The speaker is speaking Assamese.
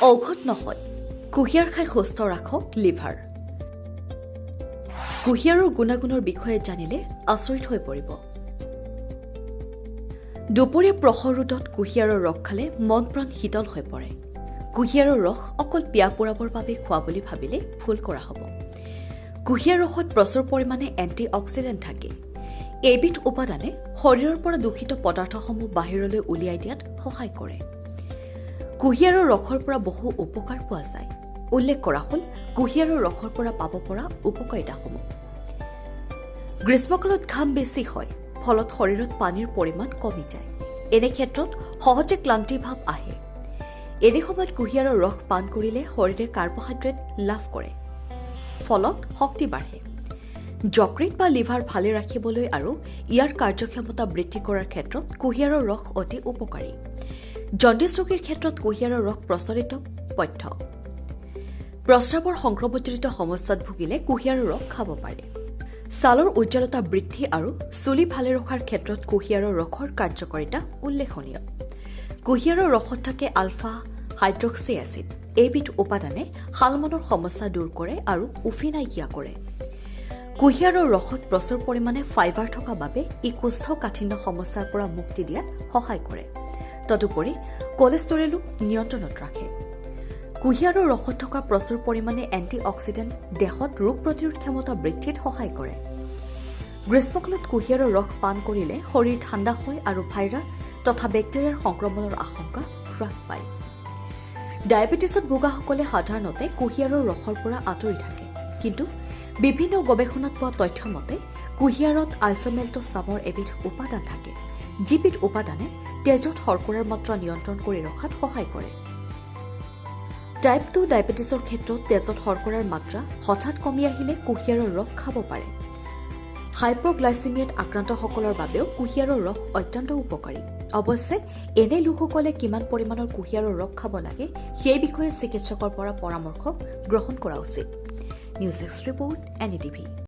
ঔষধ নহয়, কুঁহিয়াৰ খাই সুস্থ ৰাখক লিভাৰ। কুঁহিয়াৰৰ গুণাগুণৰ বিষয়ে জানিলে আচৰিত হৈ পৰিব। দুপৰীয়া প্ৰখৰ ৰ'দত কুঁহিয়াৰৰ ৰস খালে মন প্ৰাণ শীতল হৈ পৰে। কুঁহিয়াৰৰ ৰস অকল পিয়াহ পোৰাবৰ বাবে খোৱা বুলি ভাবিলে ভুল কৰা হ'ব। কুঁহিয়াৰ ৰসত প্ৰচুৰ পৰিমাণে এণ্টি অক্সিডেণ্ট থাকে। এইবিধ উপাদানে শৰীৰৰ পৰা দূষিত পদাৰ্থসমূহ বাহিৰলৈ উলিয়াই দিয়াত সহায় কৰে। কুঁহিয়াৰৰ ৰসৰ পৰা বহু উপকাৰ পোৱা যায়। উল্লেখ কৰা হ'ল কুঁহিয়াৰৰ ৰসৰ পৰা পাব পৰা উপকাৰিতাসমূহ। গ্ৰীষ্মকালত ঘাম বেছি হয়, ফলত শৰীৰত পানীৰ পৰিমাণ কমি যায়। এনে ক্ষেত্ৰত সহজে ক্লান্তি ভাৱ আহে। এনে সময়ত কুঁহিয়াৰৰ ৰস পান কৰিলে শৰীৰে কাৰ্বহাইড্ৰেট লাভ কৰে, ফলত শক্তি বাঢ়ে। যকৃত বা লিভাৰ ভালে ৰাখিবলৈ আৰু ইয়াৰ কাৰ্যক্ষমতা বৃদ্ধি কৰাৰ ক্ষেত্ৰত কুঁহিয়াৰৰ ৰস অতি উপকাৰী। জণ্ডিছ ৰোগীৰ ক্ষেত্ৰত কুঁহিয়াৰৰ ৰস প্ৰচলিত পথ্য। প্ৰস্ৰাৱৰ সংক্ৰমণজনিত সমস্যাত ভুগিলে কুঁহিয়াৰৰ ৰস খাব পাৰে। ছালৰ উজ্জ্বলতা বৃদ্ধি আৰু চুলি ভালে ৰখাৰ ক্ষেত্ৰত কুঁহিয়াৰৰ ৰসৰ কাৰ্যকাৰিতা উল্লেখনীয়। কুঁহিয়াৰৰ ৰসত থাকে আলফা হাইড্ৰক্সি এচিড। এইবিধ উপাদানে শালমনৰ সমস্যা দূৰ কৰে আৰু উফি নাইকিয়া কৰে। কুঁহিয়াৰৰ ৰসত প্ৰচুৰ পৰিমাণে ফাইবাৰ থকা বাবে ই কোষ্ঠকাঠিন্য সমস্যাৰ পৰা মুক্তি দিয়াত সহায় কৰে। তদুপৰি কলেষ্টৰেলো নিয়ন্ত্ৰণত ৰাখে। কুঁহিয়াৰৰ ৰসত থকা প্ৰচুৰ পৰিমাণে এণ্টি অক্সিডেণ্ট দেহত ৰোগ প্ৰতিৰোধ ক্ষমতা বৃদ্ধিত সহায় কৰে। গ্ৰীষ্মকালত কুঁহিয়াৰৰ ৰস পান কৰিলে শৰীৰ ঠাণ্ডা হয় আৰু ভাইৰাছ তথা বেক্টেৰিয়াৰ সংক্ৰমণৰ আশংকা হ্ৰাস পায়। ডায়েবেটিছত ভোগাসকলে সাধাৰণতে কুঁহিয়াৰৰ ৰসৰ পৰা আঁতৰি থাকে, কিন্তু বিভিন্ন গৱেষণাত পোৱা তথ্য মতে কুঁহিয়াৰত আইচমেল্টছ নামৰ এবিধ উপাদান থাকে, যিবিধ উপাদানে তেজত শৰ্কৰাৰ মাত্ৰা নিয়ন্ত্ৰণ কৰি ৰখাত সহায় কৰে। টাইপ 2 ডায়েবেটিছৰ ক্ষেত্ৰত তেজত শৰ্কৰাৰ মাত্ৰা হঠাৎ কমি আহিলে কুঁহিয়াৰৰ ৰস খাব পাৰে। হাইপ'গ্লাইচেমিয়াত আক্ৰান্তসকলৰ বাবেও কুঁহিয়াৰৰ ৰস অত্যন্ত উপকাৰী। অৱশ্যে এনে লোকসকলে কিমান পৰিমাণৰ কুঁহিয়াৰৰ ৰস খাব লাগে সেই বিষয়ে চিকিৎসকৰ পৰা পৰামৰ্শ গ্ৰহণ কৰা উচিত। News desk report, NDTV।